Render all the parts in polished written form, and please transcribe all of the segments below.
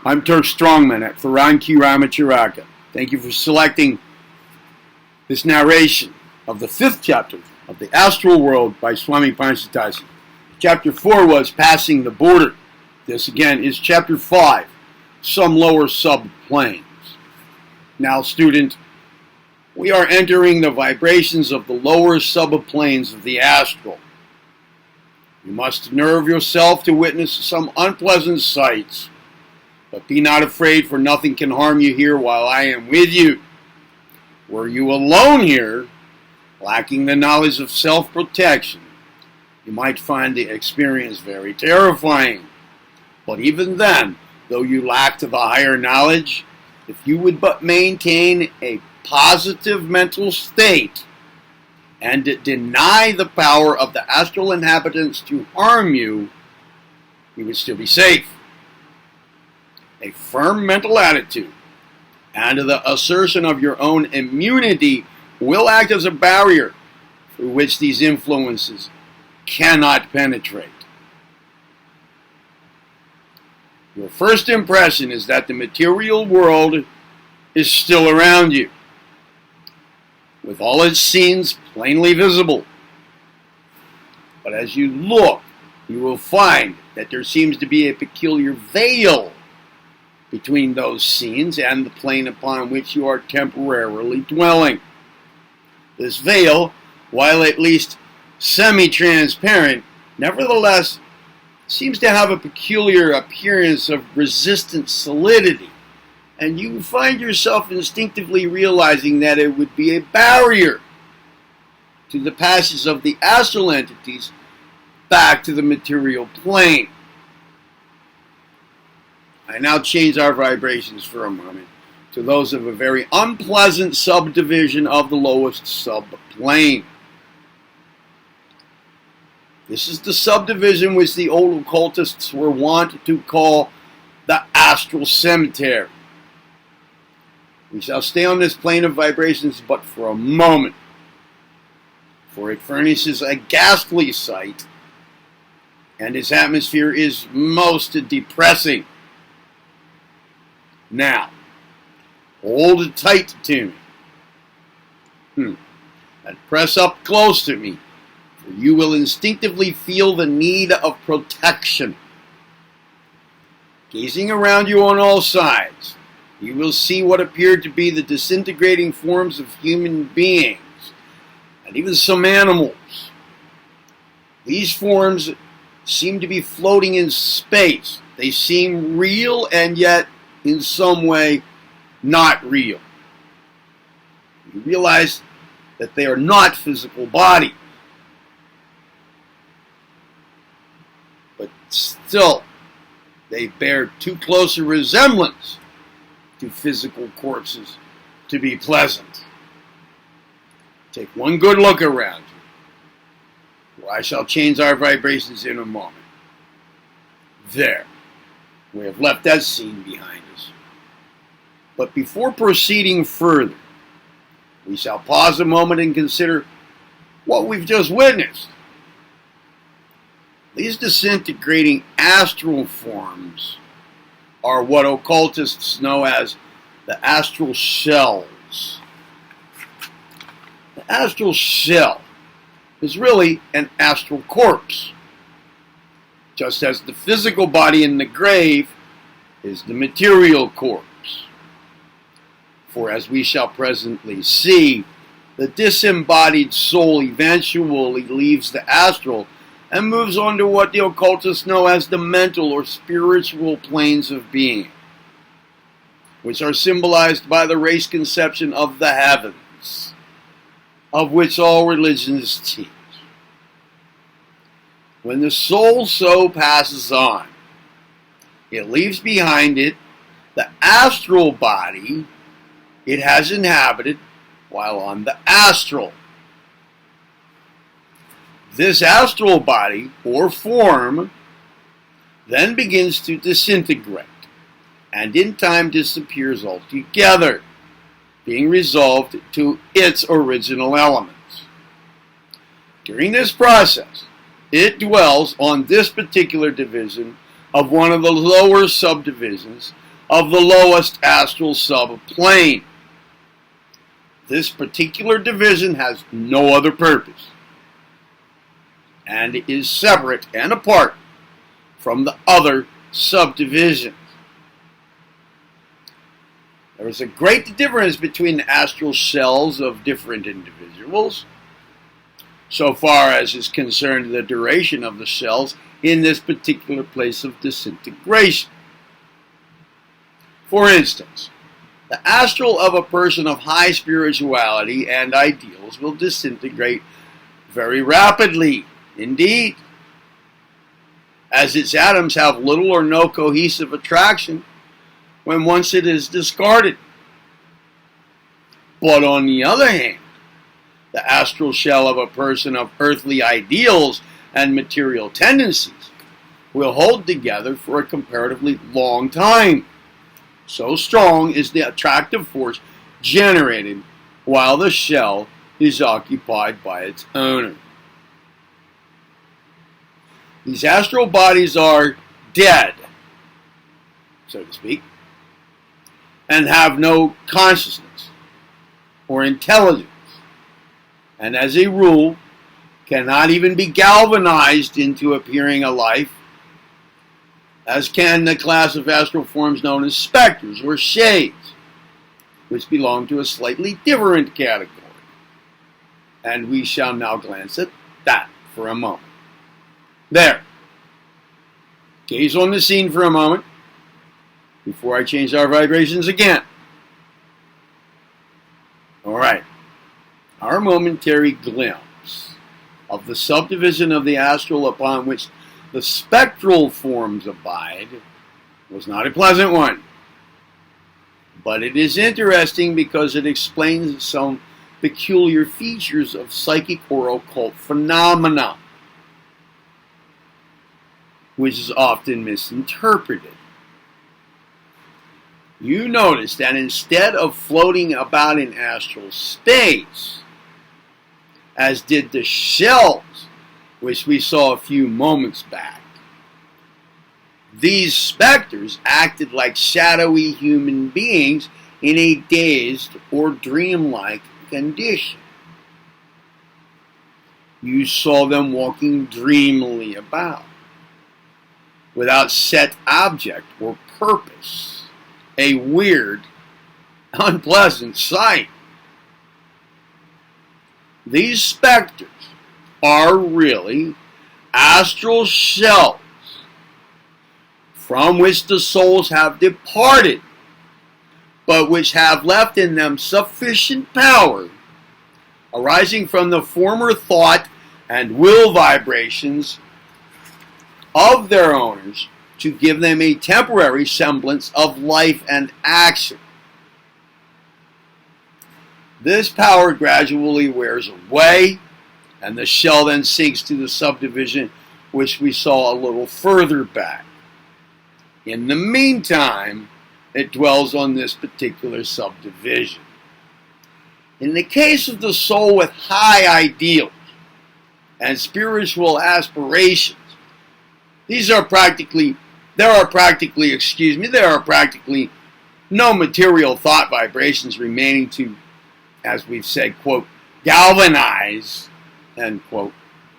I'm Turk Strongman at Theron, Ramacharaka. Thank you for selecting this narration of the 5th chapter of the Astral World by Swami Panchatashi. Chapter 4 was Passing the Border. This again is Chapter 5, Some Lower Subplanes. Now, student, we are entering the vibrations of the lower subplanes of the astral. You must nerve yourself to witness some unpleasant sights, but be not afraid, for nothing can harm you here while I am with you. Were you alone here, lacking the knowledge of self-protection, you might find the experience very terrifying. But even then, though you lacked the higher knowledge, if you would but maintain a positive mental state and deny the power of the astral inhabitants to harm you, you would still be safe. A firm mental attitude and the assertion of your own immunity will act as a barrier through which these influences cannot penetrate. Your first impression is that the material world is still around you, with all its scenes plainly visible. But as you look, you will find that there seems to be a peculiar veil between those scenes and the plane upon which you are temporarily dwelling. This veil, while at least semi-transparent, nevertheless seems to have a peculiar appearance of resistant solidity, and you find yourself instinctively realizing that it would be a barrier to the passage of the astral entities back to the material plane. I now change our vibrations for a moment to those of a very unpleasant subdivision of the lowest subplane. This is the subdivision which the old occultists were wont to call the astral cemetery. We shall stay on this plane of vibrations but for a moment, for it furnishes a ghastly sight, and its atmosphere is most depressing. Now, hold tight to me, and press up close to me, for you will instinctively feel the need of protection. Gazing around you on all sides, you will see what appear to be the disintegrating forms of human beings, and even some animals. These forms seem to be floating in space. They seem real and yet in some way not real. You realize that they are not physical bodies, but still they bear too close a resemblance to physical corpses to be pleasant. Take one good look around you, for I shall change our vibrations in a moment. There. We have left that scene behind us. But before proceeding further, we shall pause a moment and consider what we've just witnessed. These disintegrating astral forms are what occultists know as the astral shells. The astral shell is really an astral corpse, just as the physical body in the grave is the material corpse. For as we shall presently see, the disembodied soul eventually leaves the astral and moves on to what the occultists know as the mental or spiritual planes of being, which are symbolized by the race conception of the heavens, of which all religions teach. When the soul so passes on, it leaves behind it the astral body it has inhabited while on the astral. This astral body, or form, then begins to disintegrate, and in time disappears altogether, being resolved to its original elements. During this process, it dwells on this particular division of one of the lower subdivisions of the lowest astral subplane. This particular division has no other purpose and is separate and apart from the other subdivisions. There is a great difference between the astral shells of different individuals, so far as is concerned the duration of the shells in this particular place of disintegration. For instance, the astral of a person of high spirituality and ideals will disintegrate very rapidly indeed, as its atoms have little or no cohesive attraction when once it is discarded. But on the other hand, the astral shell of a person of earthly ideals and material tendencies will hold together for a comparatively long time. So strong is the attractive force generated while the shell is occupied by its owner. These astral bodies are dead, so to speak, and have no consciousness or intelligence, and as a rule cannot even be galvanized into appearing alive, as can the class of astral forms known as specters or shades, which belong to a slightly different category. And we shall now glance at that for a moment. There. Gaze on the scene for a moment before I change our vibrations again. Alright. Our momentary glimpse of the subdivision of the astral upon which the spectral forms abide was not a pleasant one. But it is interesting because it explains some peculiar features of psychic or occult phenomena, which is often misinterpreted. You notice that instead of floating about in astral space, as did the shells, which we saw a few moments back, these specters acted like shadowy human beings in a dazed or dreamlike condition. You saw them walking dreamily about, without set object or purpose. A weird, unpleasant sight. These specters are really astral shells from which the souls have departed, but which have left in them sufficient power arising from the former thought and will vibrations of their owners to give them a temporary semblance of life and action. This power gradually wears away, and the shell then sinks to the subdivision which we saw a little further back. In the meantime, it dwells on this particular subdivision. In the case of the soul with high ideals and spiritual aspirations, there are practically no material thought vibrations remaining to, as we've said, quote, galvanize, end quote,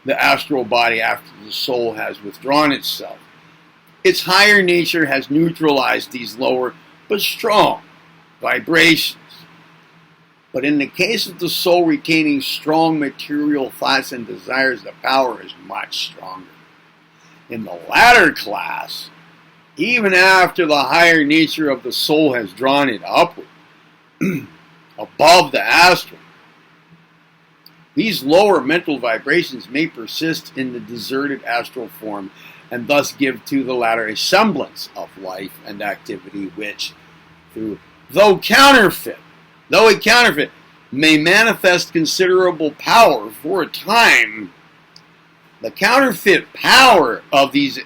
the astral body after the soul has withdrawn itself. Its higher nature has neutralized these lower but strong vibrations. But in the case of the soul retaining strong material thoughts and desires, the power is much stronger. In the latter class, even after the higher nature of the soul has drawn it upward, above the astral, these lower mental vibrations may persist in the deserted astral form and thus give to the latter a semblance of life and activity which, though it counterfeit, may manifest considerable power for a time. The counterfeit power of these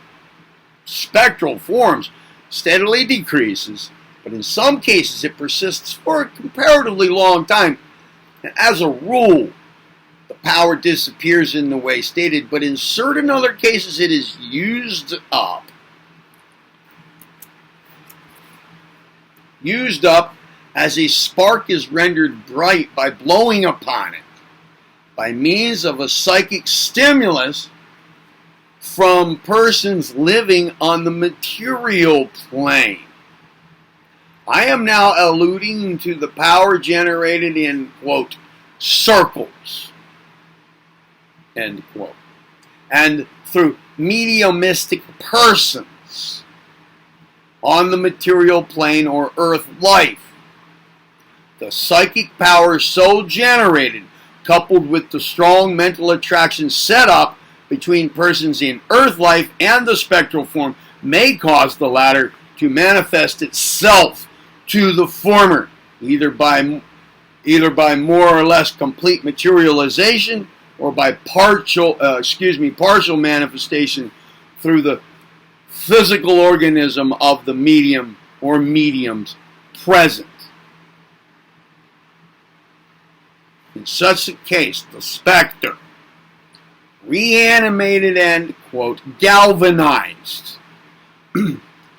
spectral forms steadily decreases, but in some cases it persists for a comparatively long time. And as a rule, the power disappears in the way stated, but in certain other cases it is used up used up as a spark is rendered bright by blowing upon it by means of a psychic stimulus from persons living on the material plane. I am now alluding to the power generated in, quote, circles, end quote, and through mediumistic persons on the material plane or earth life. The psychic power so generated, coupled with the strong mental attraction set up between persons in earth life and the spectral form, may cause the latter to manifest itself to the former, either by more or less complete materialization or by partial manifestation through the physical organism of the medium or mediums present. In such a case, the specter, reanimated and, quote, galvanized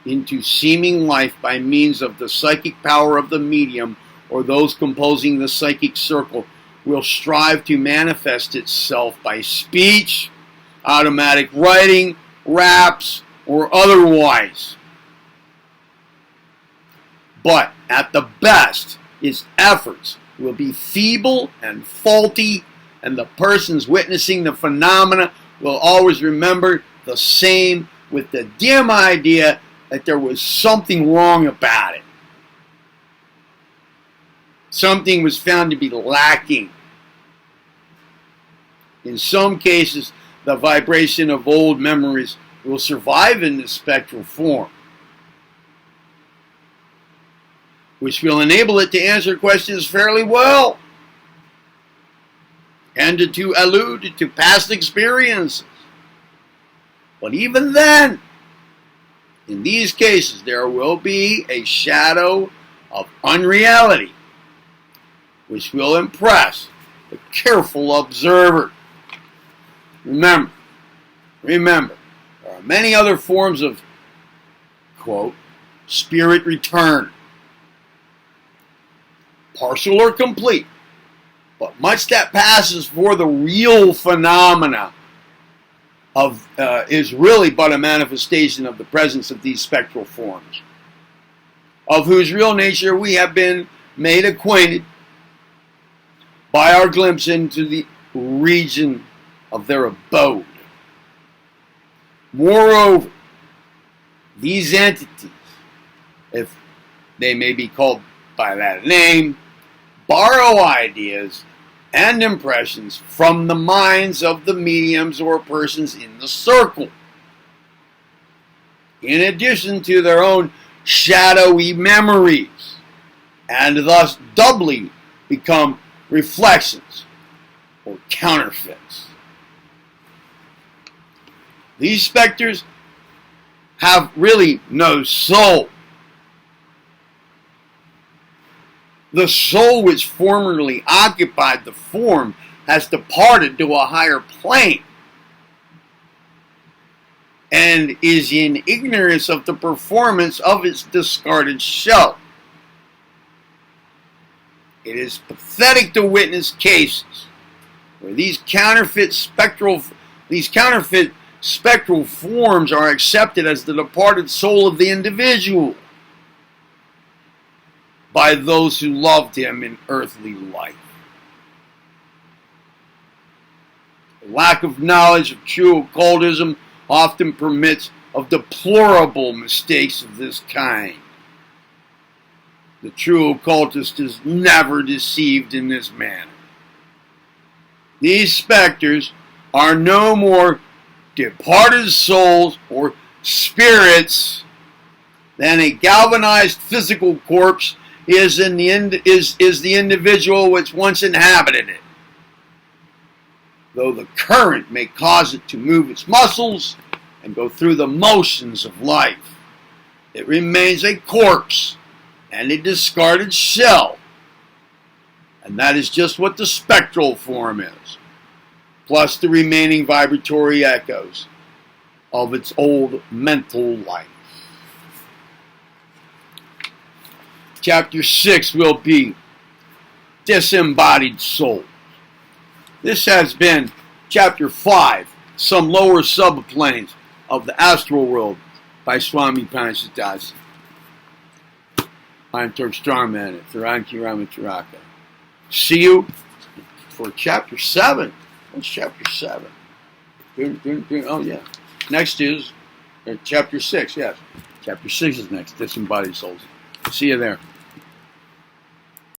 into seeming life by means of the psychic power of the medium or those composing the psychic circle, will strive to manifest itself by speech, automatic writing, raps, or otherwise. But at the best, its efforts will be feeble and faulty, and the persons witnessing the phenomena will always remember the same with the dim idea that there was something wrong about it. Something was found to be lacking. In some cases, the vibration of old memories will survive in the spectral form, which will enable it to answer questions fairly well and to allude to past experiences. But even then, in these cases, there will be a shadow of unreality, which will impress the careful observer. Remember, there are many other forms of, quote, spirit return, partial or complete, but much that passes for the real phenomena of is really but a manifestation of the presence of these spectral forms, of whose real nature we have been made acquainted by our glimpse into the region of their abode. Moreover, these entities, if they may be called by that name, borrow ideas and impressions from the minds of the mediums or persons in the circle, in addition to their own shadowy memories, and thus doubly become reflections or counterfeits. These specters have really no soul. The soul which formerly occupied the form has departed to a higher plane and is in ignorance of the performance of its discarded shell. It is pathetic to witness cases where these counterfeit spectral forms are accepted as the departed soul of the individual by those who loved him in earthly life. The lack of knowledge of true occultism often permits of deplorable mistakes of this kind. The true occultist is never deceived in this manner. These specters are no more departed souls or spirits than a galvanized physical corpse is the individual which once inhabited it. Though the current may cause it to move its muscles and go through the motions of life, it remains a corpse and a discarded shell. And that is just what the spectral form is, plus the remaining vibratory echoes of its old mental life. Chapter 6 will be disembodied souls. This has been Chapter 5, Some Lower Subplanes of the Astral World by Swami Panchadasi. I'm Turk Strongman at Theron Ramacharaka. See you for Chapter 7. What's Chapter 7? Oh, yeah. Next is Chapter 6, yes. Chapter 6 is next, Disembodied Souls. See you there.